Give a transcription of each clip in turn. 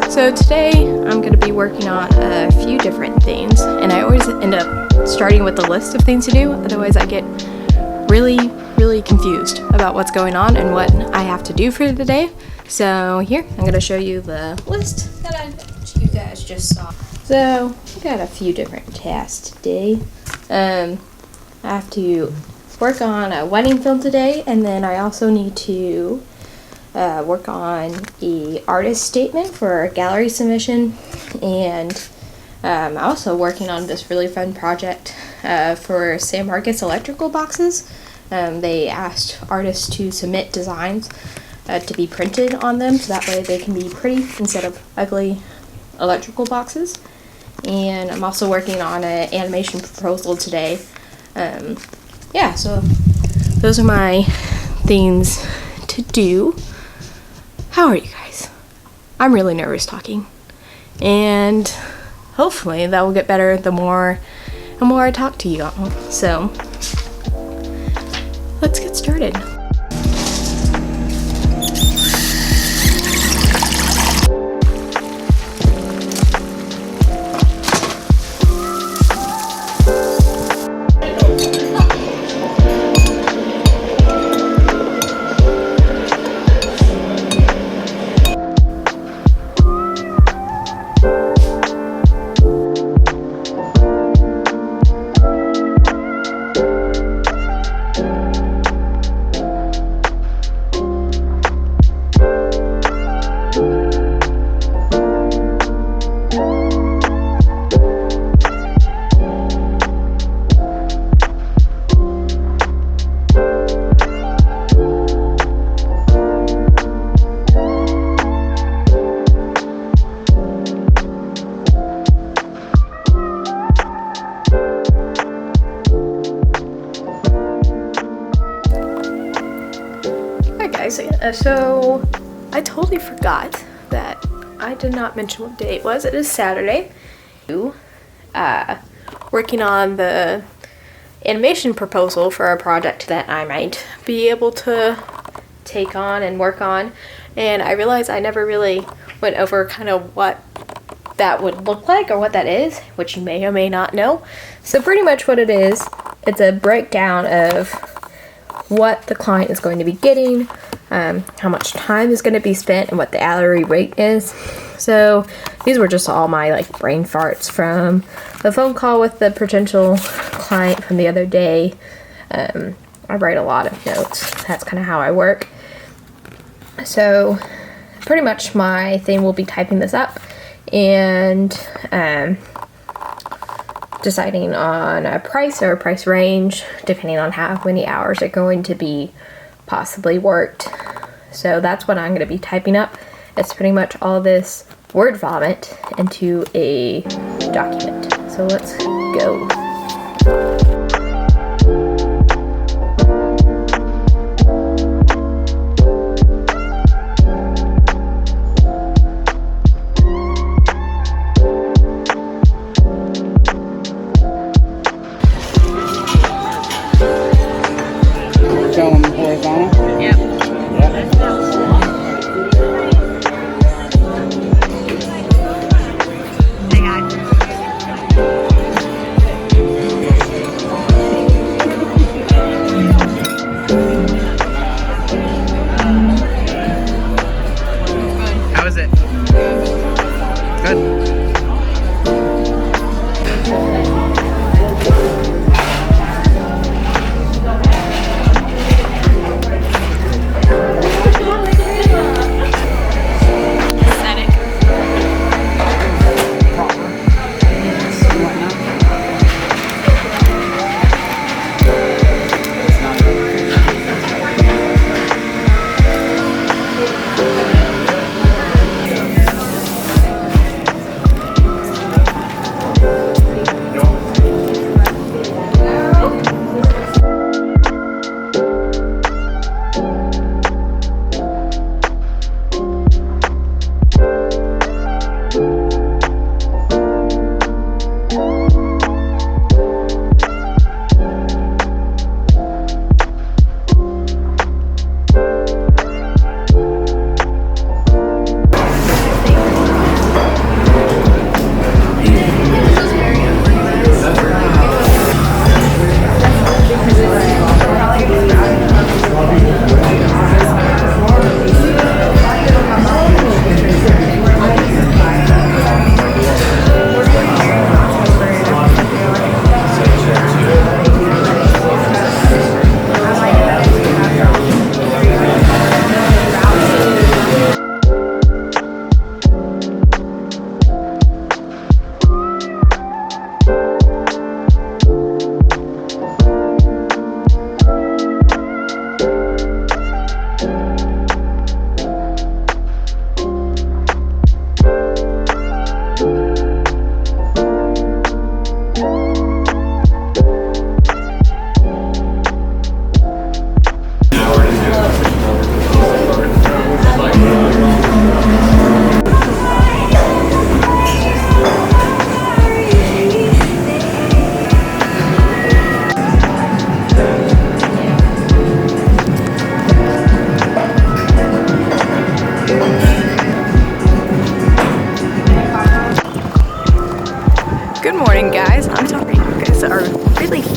So today I'm going to be working on a few different things, and I always end up starting with a list of things to do, otherwise I get really confused about what's going on and what I have to do for the day. So here, I'm going to show you the list that you guys just saw. So, I got a few different tasks today. I have to work on a wedding film today, and then I also need to work on a artist statement for a gallery submission, and I'm also working on this really fun project for San Marcos electrical boxes. They asked artists to submit designs to be printed on them, so that way they can be pretty instead of ugly electrical boxes. And I'm also working on an animation proposal today. Yeah, so those are my things to do. How are you guys? I'm really nervous talking, and hopefully that will get better the more I talk to you all. So let's get started. So I totally forgot that I did not mention what day it was. It is Saturday. Working on the animation proposal for a project that I might be able to take on and work on, and I realized I never really went over kind of what that would look like or what that is, which you may or may not know. So pretty much what it is, it's a breakdown of what the client is going to be getting, how much time is going to be spent, and what the hourly rate is. So these were just all my brain farts from the phone call with the potential client from the other day. I write a lot of notes. That's kind of how I work. So pretty much my thing will be typing this up and deciding on a price or a price range depending on how many hours are going to be possibly worked. So that's what I'm going to be typing up. It's pretty much all this word vomit into a document. So let's go.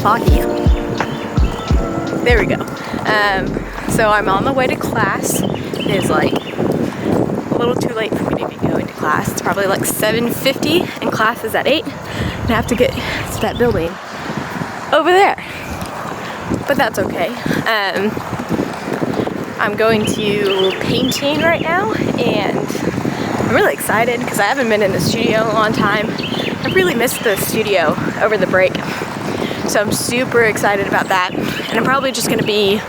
foggy. There we go. So I'm on the way to class. It is like a little too late for me to be going to class. It's probably like 7:50 and class is at 8. And I have to get to that building over there. But that's okay. I'm going to painting right now, and I'm really excited because I haven't been in the studio in a long time. I've really missed the studio over the break. So I'm super excited about that. And I'm probably just gonna be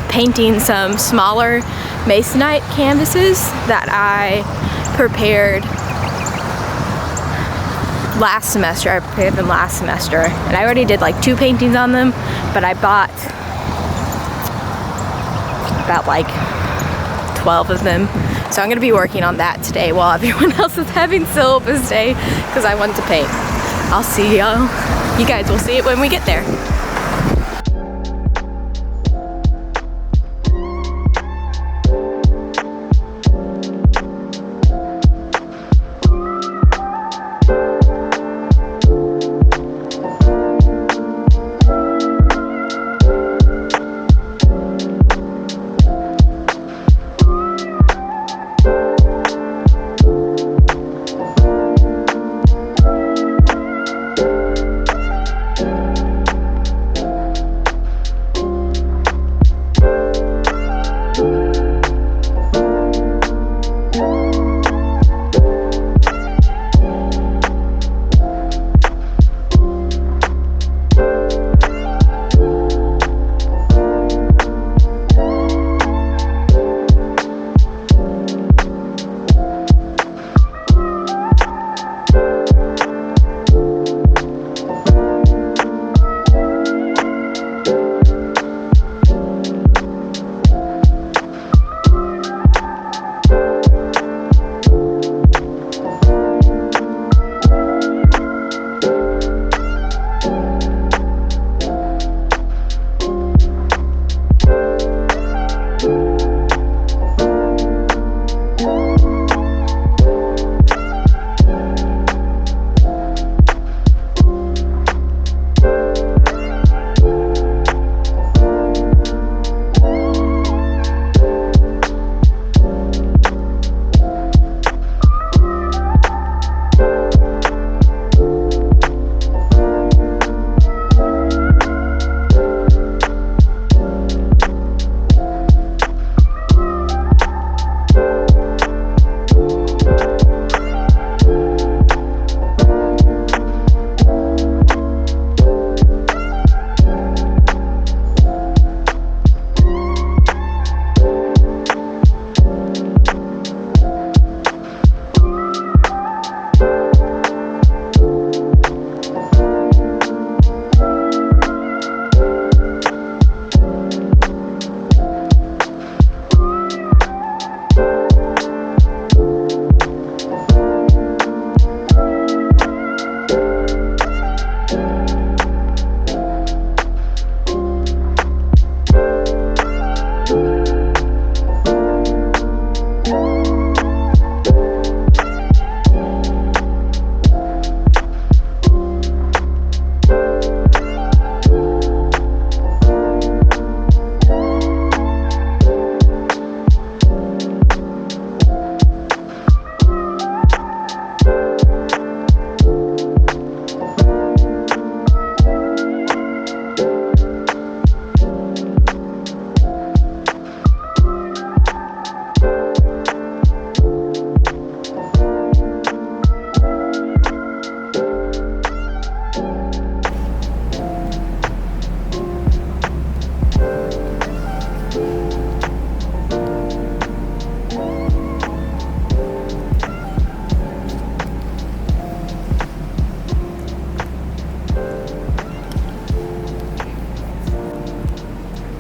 painting some smaller Masonite canvases that I prepared last semester. I prepared them last semester, and I already did like 2 paintings on them, but I bought about like 12 of them. So I'm gonna be working on that today while everyone else is having syllabus day because I want to paint. I'll see y'all. You guys will see it when we get there.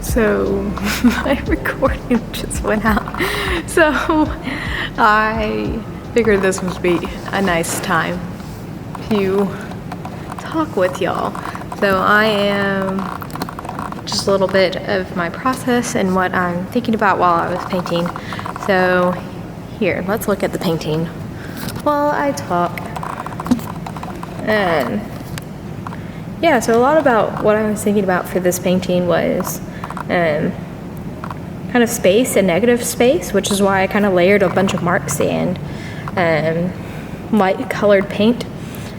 So my recording just went out. So I figured this would be a nice time to talk with y'all. So I am just a little bit of my process and what I'm thinking about while I was painting. So here, let's look at the painting while I talk. And yeah, so a lot about what I was thinking about for this painting was kind of space and negative space, which is why I kind of layered a bunch of mark sand, light colored paint.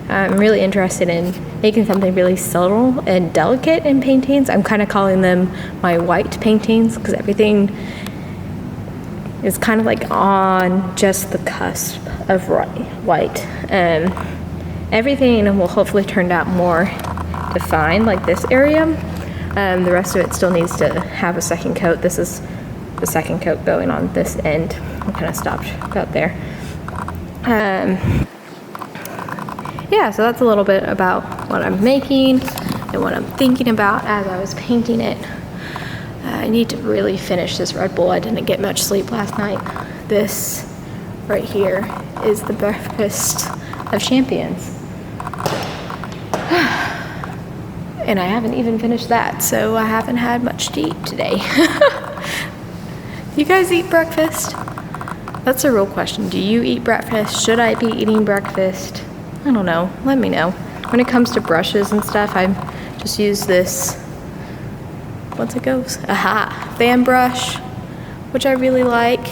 I'm really interested in making something really subtle and delicate in paintings. I'm kind of calling them my white paintings because everything is kind of like on just the cusp of white. Everything will hopefully turn out more defined, like this area. The rest of it still needs to have a second coat. This is the second coat going on this end. I kind of stopped about there. Yeah, so that's a little bit about what I'm making and what I'm thinking about as I was painting it. I need to really finish this Red Bull. I didn't get much sleep last night. This right here is the breakfast of champions. And I haven't even finished that, so I haven't had much to eat today. You guys eat breakfast? That's a real question. Do you eat breakfast? Should I be eating breakfast? I don't know. Let me know. When it comes to brushes and stuff, I just use this, what's it goes? Fan brush, which I really like.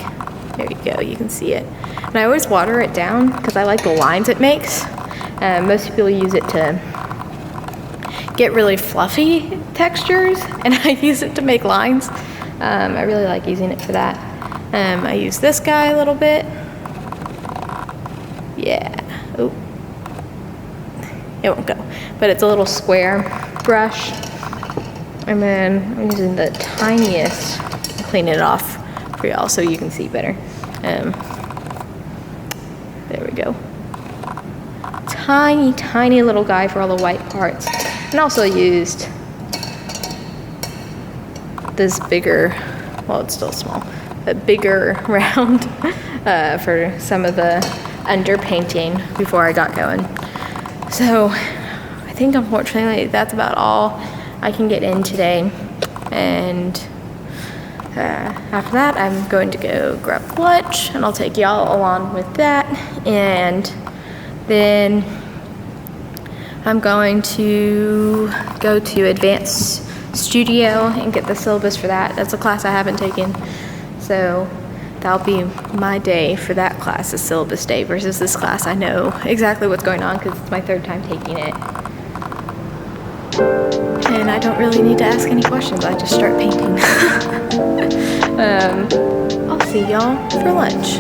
There you go, you can see it. And I always water it down because I like the lines it makes. Most people use it to get really fluffy textures, and I use it to make lines. I really like using it for that. I use this guy a little bit. Yeah. Oh. It won't go. But it's a little square brush. And then I'm using the tiniest to clean it off for y'all so you can see better. There we go. Tiny, tiny little guy for all the white parts. And also used this bigger, well, it's still small, but bigger round for some of the underpainting before I got going. So I think unfortunately that's about all I can get in today. And after that, I'm going to go grab lunch, and I'll take y'all along with that. And then I'm going to go to Advanced Studio and get the syllabus for that. That's a class I haven't taken. So that'll be my day for that class, the syllabus day, versus this class. I know exactly what's going on because it's my third time taking it. And I don't really need to ask any questions. I just start painting. I'll see y'all for lunch.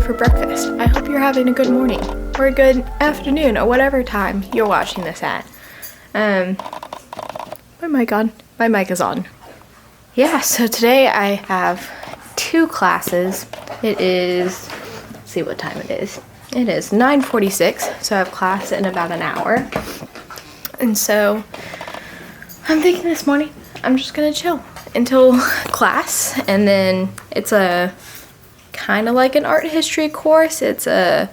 For breakfast. I hope you're having a good morning or a good afternoon or whatever time you're watching this at. My mic on? My mic is on. Yeah, so today I have two classes. It is, let's see what time it is. It is 9:46, so I have class in about an hour. And so I'm thinking this morning I'm just gonna chill until class, and then it's a kind of like an art history course. It's a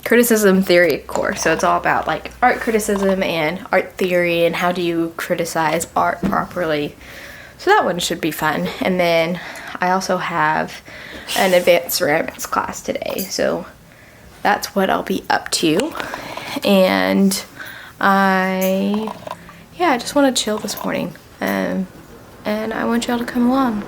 criticism theory course, so it's all about like art criticism and art theory and how do you criticize art properly. So that one should be fun. And then I also have an advanced ceramics class today, so that's what I'll be up to. And I just want to chill this morning, and I want y'all to come along.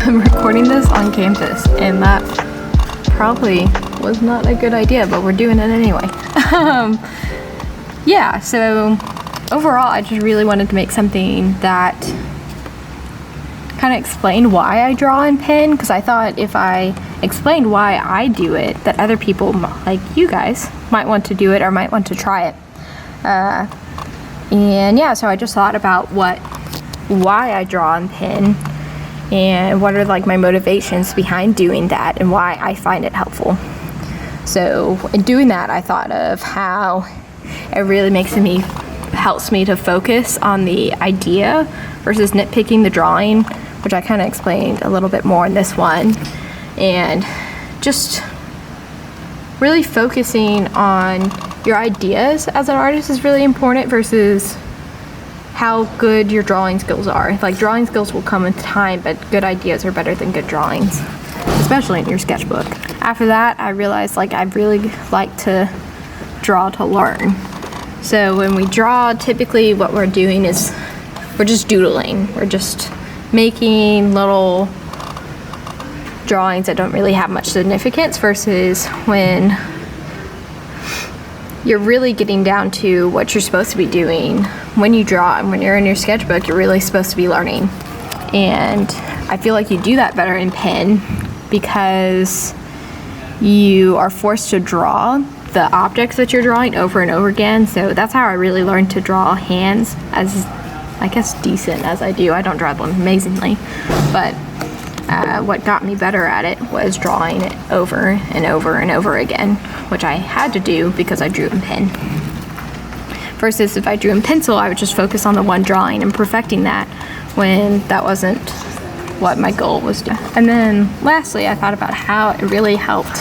I'm recording this on campus, and that probably was not a good idea, but we're doing it anyway. Yeah, so overall I just really wanted to make something that kind of explained why I draw in pen, because I thought if I explained why I do it, that other people like you guys might want to do it or might want to try it. And yeah, so I just thought about why I draw in pen and what are like my motivations behind doing that and why I find it helpful. So in doing that, I thought of how it really helps me to focus on the idea versus nitpicking the drawing, which I kind of explained a little bit more in this one. And just really focusing on your ideas as an artist is really important versus how good your drawing skills are. Like, drawing skills will come with time, but good ideas are better than good drawings, especially in your sketchbook. After that, I realized like I really like to draw to learn. So when we draw, typically what we're doing is we're just doodling. We're just making little drawings that don't really have much significance, versus when you're really getting down to what you're supposed to be doing when you draw. And when you're in your sketchbook, you're really supposed to be learning. And I feel like you do that better in pen because you are forced to draw the objects that you're drawing over and over again. So that's how I really learned to draw hands, as I guess decent as I do. I don't draw them amazingly, but what got me better at it was drawing it over and over and over again, which I had to do because I drew in pen. Versus if I drew in pencil, I would just focus on the one drawing and perfecting that, when that wasn't what my goal was to. And then lastly, I thought about how it really helped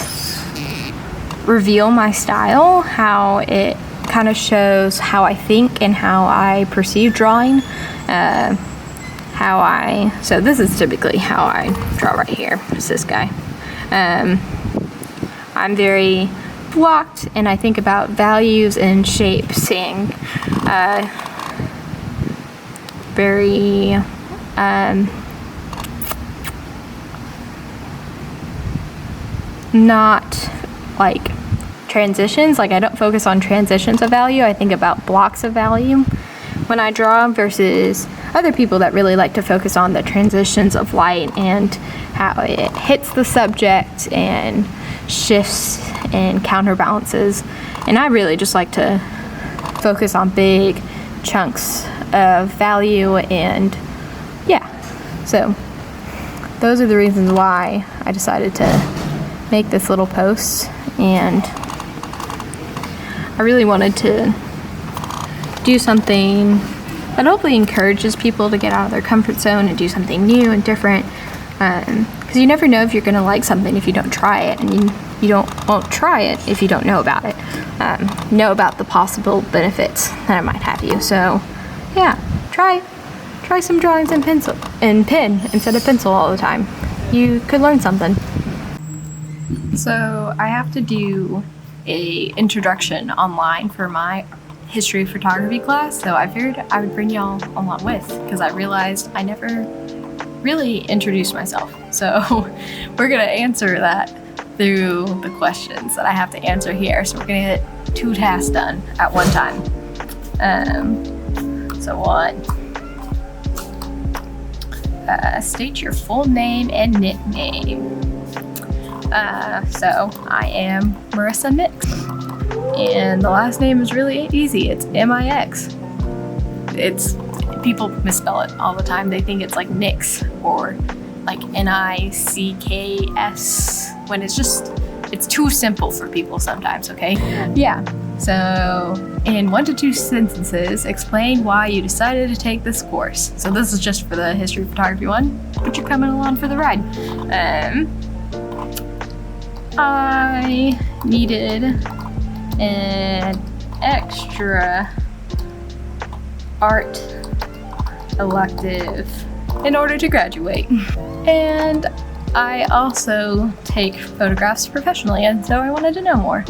reveal my style, how it kind of shows how I think and how I perceive drawing. So this is typically how I draw right here. It's this guy. I'm very blocked, and I think about values and shapes, and very not like transitions. Like, I don't focus on transitions of value. I think about blocks of value when I draw, versus other people that really like to focus on the transitions of light and how it hits the subject and shifts and counterbalances. And I really just like to focus on big chunks of value. And yeah, so those are the reasons why I decided to make this little post. And I really wanted to do something that hopefully encourages people to get out of their comfort zone and do something new and different, because you never know if you're going to like something if you don't try it, and you won't try it if you don't know about it, know about the possible benefits that it might have you. So yeah, try some drawings in pen instead of pencil all the time. You could learn something. So I have to do a introduction online for my history of photography class, so I figured I would bring y'all along with, because I realized I never really introduced myself. So we're gonna answer that through the questions that I have to answer here. So we're gonna get 2 tasks done at one time. So one, state your full name and nickname. So I am Marissa Mix, and the last name is really easy. It's M-I-X. It's people misspell it all the time. They think it's like Nix or like Nicks, when it's too simple for people sometimes, okay? Yeah, so in 1 to 2 sentences, explain why you decided to take this course. So this is just for the history of photography one, but you're coming along for the ride. I needed an extra art elective in order to graduate. And I also take photographs professionally, and so I wanted to know more.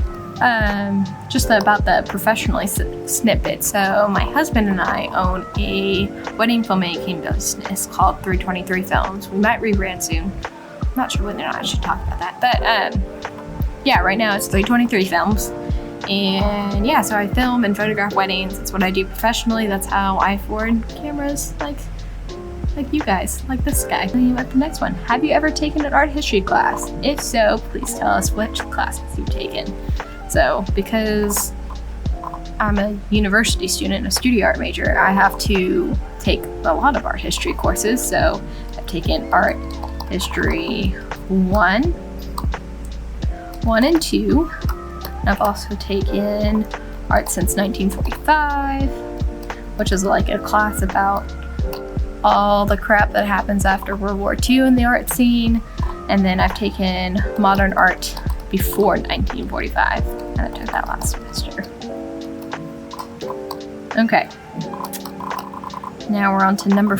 Just about the professionally snippet. So my husband and I own a wedding filmmaking business called 323 Films. We might rebrand soon. I'm not sure whether or not I should talk about that. But yeah, right now it's 323 Films. And yeah, so I film and photograph weddings. That's what I do professionally. That's how I afford cameras like you guys, like this guy. And the next one. Have you ever taken an art history class? If so, please tell us which classes you've taken. So because I'm a university student, a studio art major, I have to take a lot of art history courses. So I've taken art history 1 and 2. I've also taken art since 1945, which is like a class about all the crap that happens after World War II in the art scene. And then I've taken modern art before 1945, and I took that last semester. Okay. Now we're on to number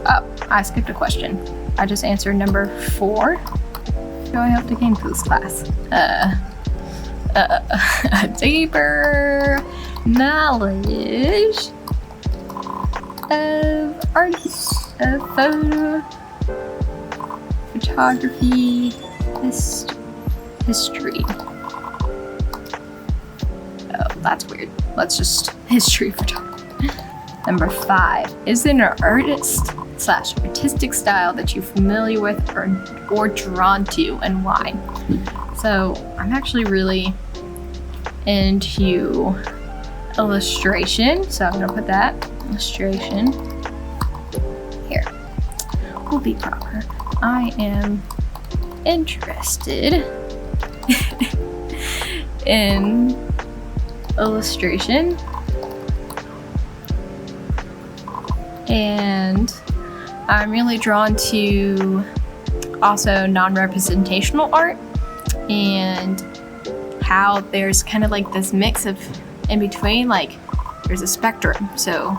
oh, I skipped a question. I just answered number 4. Do I have to gain for this class? Deeper knowledge of artists, of photography, history. Oh, that's weird. Let's just history photography. Number 5. Is there an artist/artistic style that you're familiar with or drawn to, and why? So I'm actually really into illustration, so I'm gonna put that illustration here. We'll be proper. I am interested in illustration, and I'm really drawn to also non-representational art, and how there's kind of like this mix of in between, like there's a spectrum. So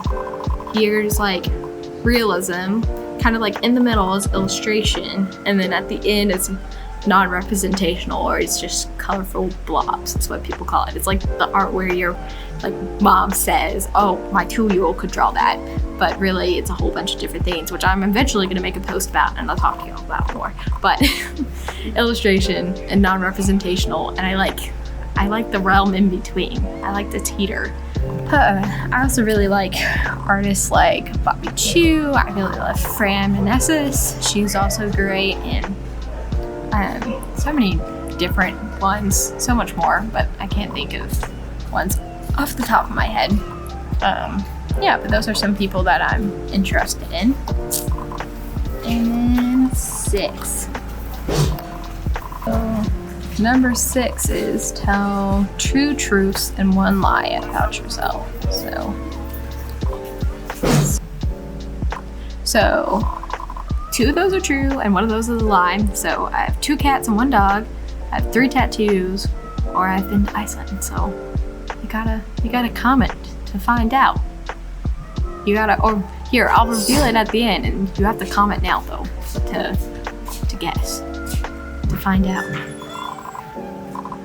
here's like realism, kind of like in the middle is illustration, and then at the end it's non-representational, or it's just colorful blobs. That's what people call it. It's like the art where your like mom says, oh, my 2-year-old could draw that, but really it's a whole bunch of different things, which I'm eventually going to make a post about, and I'll talk to you all about more. But illustration and non-representational, and I like the realm in between. I like to teeter. I also really like artists like Bobby Chu. I really love Fran Meneses. She's also great, and so many different ones, so much more, but I can't think of ones off the top of my head. Yeah, but those are some people that I'm interested in. And then 6. So number 6 is tell 2 truths and 1 lie about yourself. So 2 of those are true and 1 of those is a lie. So I have 2 cats and 1 dog. I have 3 tattoos, or I've been to Iceland. So you gotta comment to find out. Or here, I'll reveal it at the end, and you have to comment now though to guess, to find out.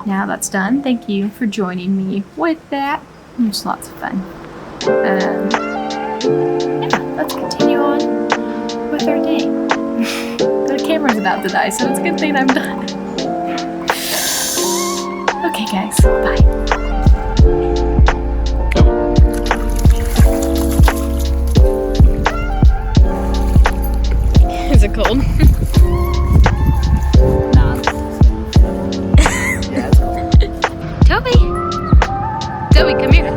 Now that's done. Thank you for joining me with that. It was lots of fun. Yeah, let's continue on with our day. The camera's about to die, so it's a good thing I'm done. Okay guys, bye. Is it cold? Toby, come here.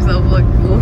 myself look cool.